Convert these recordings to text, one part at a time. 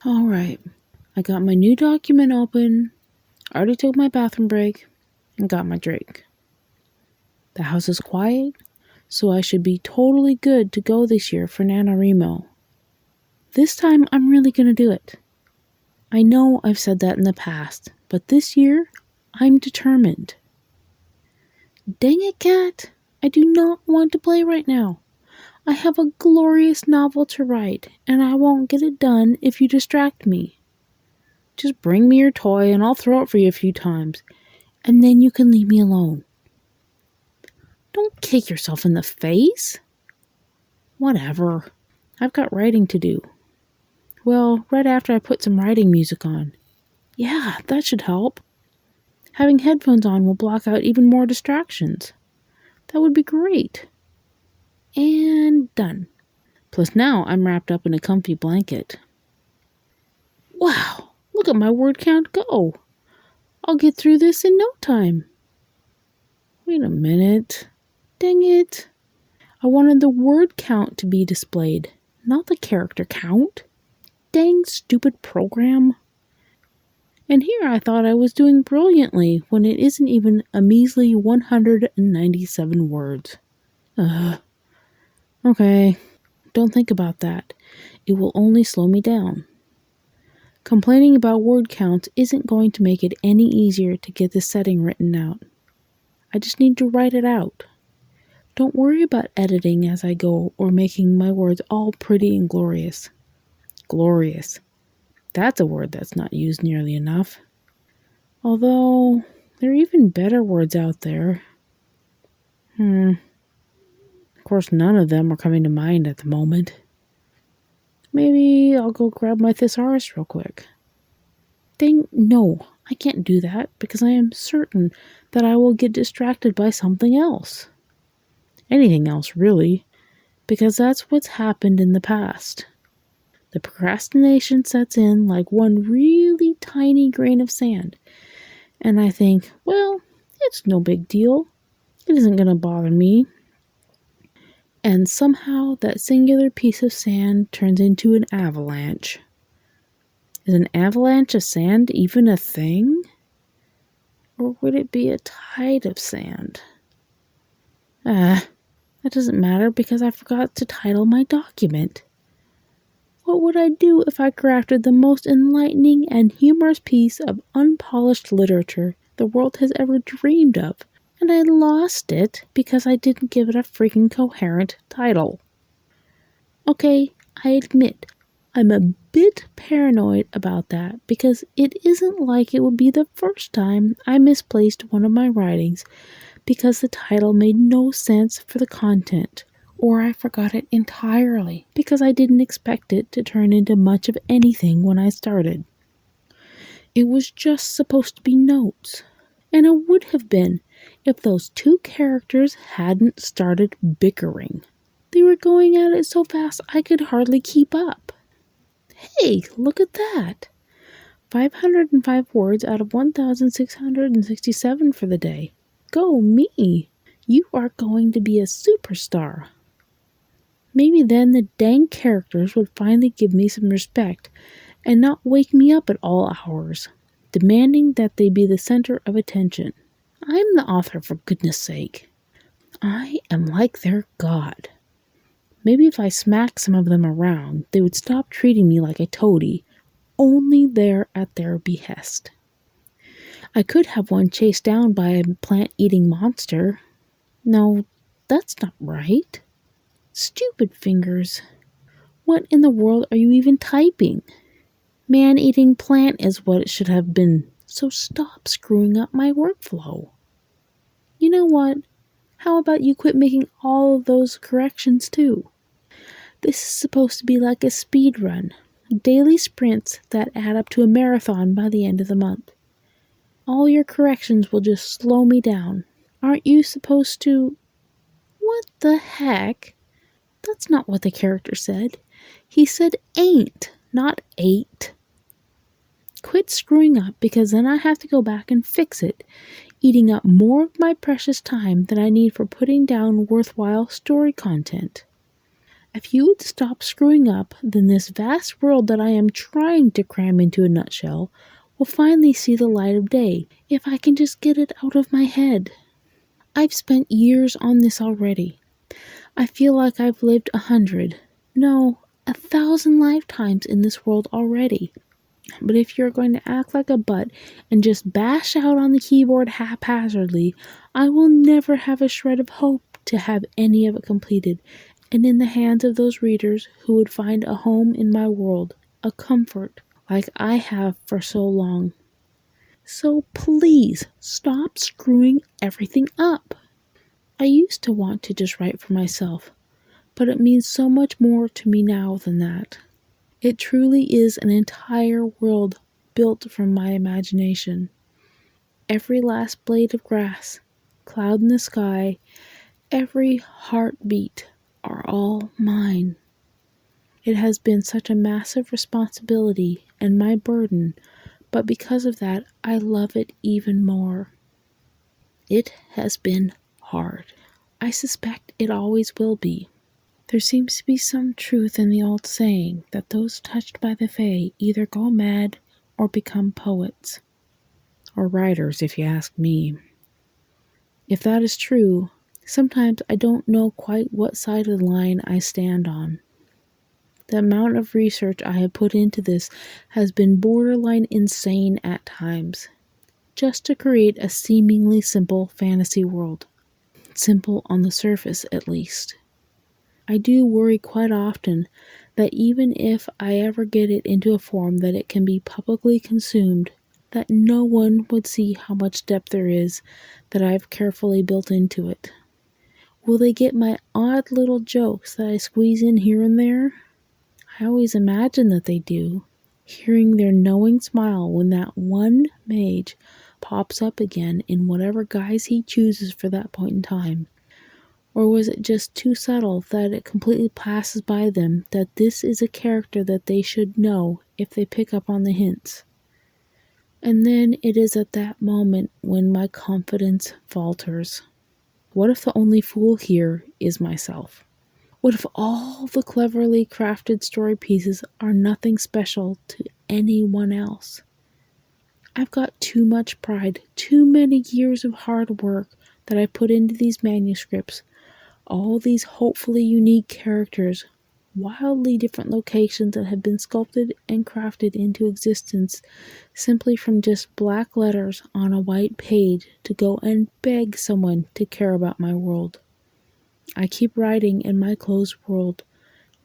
Alright, I got my new document open, already took my bathroom break, and got my drink. The house is quiet, so I should be totally good to go this year for NaNoWriMo. This time I'm really gonna do it. I know I've said that in the past, but this year, I'm determined. Dang it, Cat! I do not want to play right now. I have a glorious novel to write, and I won't get it done if you distract me. Just bring me your toy and I'll throw it for you a few times, and then you can leave me alone. Don't kick yourself in the face. Whatever. I've got writing to do. Well, right after I put some writing music on. Yeah, that should help. Having headphones on will block out even more distractions. That would be great. And done. Plus now I'm wrapped up in a comfy blanket. Wow, look at my word count go. I'll get through this in no time. Wait a minute. Dang it. I wanted the word count to be displayed, not the character count. Dang stupid program. And here I thought I was doing brilliantly when it isn't even a measly 197 words. Okay, don't think about that. It will only slow me down. Complaining about word counts isn't going to make it any easier to get this setting written out. I just need to write it out. Don't worry about editing as I go or making my words all pretty and glorious. Glorious. That's a word that's not used nearly enough. Although, there are even better words out there. Of course, none of them are coming to mind at the moment. Maybe I'll go grab my thesaurus real quick. Dang, no, I can't do that because I am certain that I will get distracted by something else. Anything else, really, because that's what's happened in the past. The procrastination sets in like one really tiny grain of sand, and I think, well, it's no big deal. It isn't going to bother me. And somehow that singular piece of sand turns into an avalanche. Is an avalanche of sand even a thing? Or would it be a tide of sand? That doesn't matter because I forgot to title my document. What would I do if I crafted the most enlightening and humorous piece of unpolished literature the world has ever dreamed of, and I lost it because I didn't give it a freaking coherent title? Okay, I admit, I'm a bit paranoid about that because it isn't like it would be the first time I misplaced one of my writings because the title made no sense for the content, or I forgot it entirely because I didn't expect it to turn into much of anything when I started. It was just supposed to be notes, and it would have been if those two characters hadn't started bickering. They were going at it so fast I could hardly keep up. Hey, look at that! 505 words out of 1,667 for the day. Go me! You are going to be a superstar. Maybe then the dang characters would finally give me some respect and not wake me up at all hours, demanding that they be the center of attention. I'm the author, for goodness sake. I am like their god. Maybe if I smacked some of them around, they would stop treating me like a toady, only there at their behest. I could have one chased down by a plant-eating monster. No, that's not right. Stupid fingers. What in the world are you even typing? Man-eating plant is what it should have been, so stop screwing up my workflow. You know what? How about you quit making all of those corrections too? This is supposed to be like a speed run, daily sprints that add up to a marathon by the end of the month. All your corrections will just slow me down. Aren't you supposed to... What the heck? That's not what the character said. He said ain't, not ate. Quit screwing up because then I have to go back and fix it, eating up more of my precious time than I need for putting down worthwhile story content. If you would stop screwing up, then this vast world that I am trying to cram into a nutshell will finally see the light of day if I can just get it out of my head. I've spent years on this already. I feel like I've lived 100, no, 1,000 lifetimes in this world already. But if you're going to act like a butt and just bash out on the keyboard haphazardly, I will never have a shred of hope to have any of it completed and in the hands of those readers who would find a home in my world, a comfort, like I have for so long. So please, stop screwing everything up. I used to want to just write for myself, but it means so much more to me now than that. It truly is an entire world built from my imagination. Every last blade of grass, cloud in the sky, every heartbeat are all mine. It has been such a massive responsibility and my burden, but because of that, I love it even more. It has been hard. I suspect it always will be. There seems to be some truth in the old saying that those touched by the Fae either go mad or become poets. Or writers, if you ask me. If that is true, sometimes I don't know quite what side of the line I stand on. The amount of research I have put into this has been borderline insane at times, just to create a seemingly simple fantasy world. Simple on the surface, at least. I do worry quite often that even if I ever get it into a form that it can be publicly consumed, that no one would see how much depth there is that I've carefully built into it. Will they get my odd little jokes that I squeeze in here and there? I always imagine that they do, hearing their knowing smile when that one mage pops up again in whatever guise he chooses for that point in time. Or was it just too subtle that it completely passes by them that this is a character that they should know if they pick up on the hints? And then it is at that moment when my confidence falters. What if the only fool here is myself? What if all the cleverly crafted story pieces are nothing special to anyone else? I've got too much pride, too many years of hard work that I put into these manuscripts, all these hopefully unique characters, wildly different locations that have been sculpted and crafted into existence simply from just black letters on a white page to go and beg someone to care about my world. I keep writing in my closed world,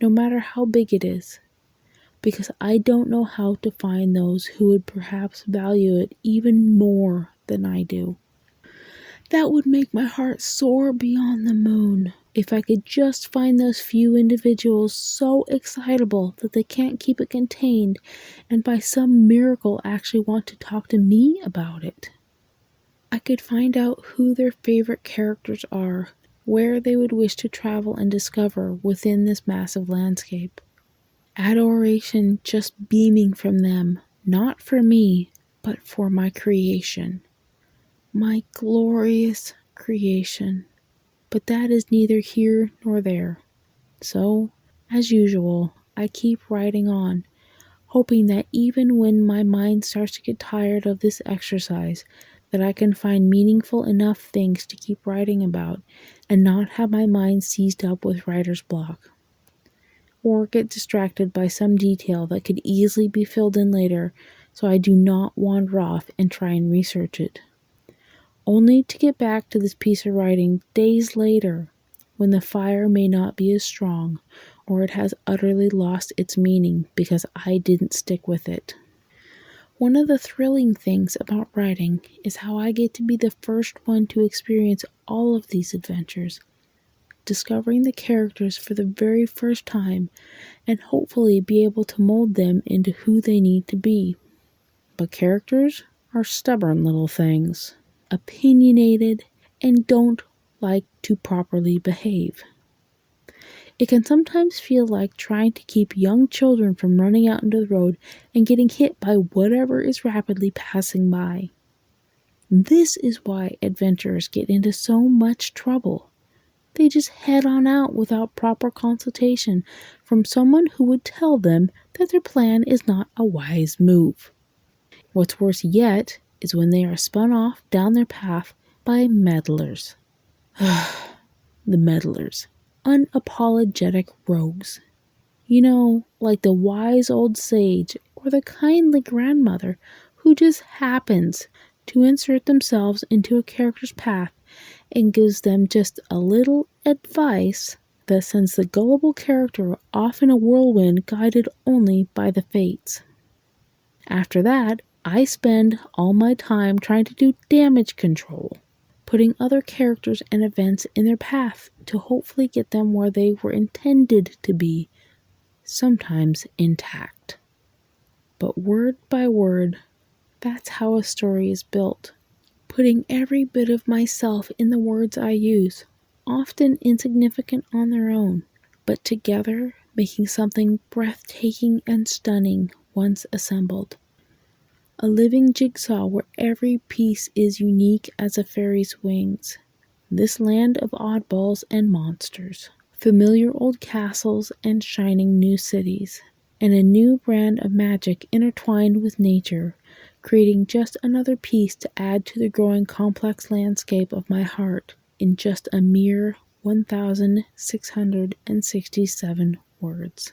no matter how big it is, because I don't know how to find those who would perhaps value it even more than I do. That would make my heart soar beyond the moon if I could just find those few individuals so excitable that they can't keep it contained and by some miracle actually want to talk to me about it. I could find out who their favorite characters are, where they would wish to travel and discover within this massive landscape. Adoration just beaming from them, not for me, but for my creation. My glorious creation. But that is neither here nor there. So, as usual, I keep writing on, hoping that even when my mind starts to get tired of this exercise, that I can find meaningful enough things to keep writing about and not have my mind seized up with writer's block. Or get distracted by some detail that could easily be filled in later so I do not wander off and try and research it. Only to get back to this piece of writing days later when the fire may not be as strong or it has utterly lost its meaning because I didn't stick with it. One of the thrilling things about writing is how I get to be the first one to experience all of these adventures, discovering the characters for the very first time and hopefully be able to mold them into who they need to be. But characters are stubborn little things, opinionated, and don't like to properly behave. It can sometimes feel like trying to keep young children from running out into the road and getting hit by whatever is rapidly passing by. This is why adventurers get into so much trouble. They just head on out without proper consultation from someone who would tell them that their plan is not a wise move. What's worse yet is when they are spun off down their path by meddlers. The meddlers. Unapologetic rogues. You know, like the wise old sage or the kindly grandmother who just happens to insert themselves into a character's path and gives them just a little advice that sends the gullible character off in a whirlwind guided only by the fates. After that, I spend all my time trying to do damage control, putting other characters and events in their path to hopefully get them where they were intended to be, sometimes intact. But word by word, that's how a story is built. Putting every bit of myself in the words I use, often insignificant on their own, but together making something breathtaking and stunning once assembled. A living jigsaw where every piece is unique as a fairy's wings. This land of oddballs and monsters. Familiar old castles and shining new cities. And a new brand of magic intertwined with nature, creating just another piece to add to the growing complex landscape of my heart in just a mere 1,667 words.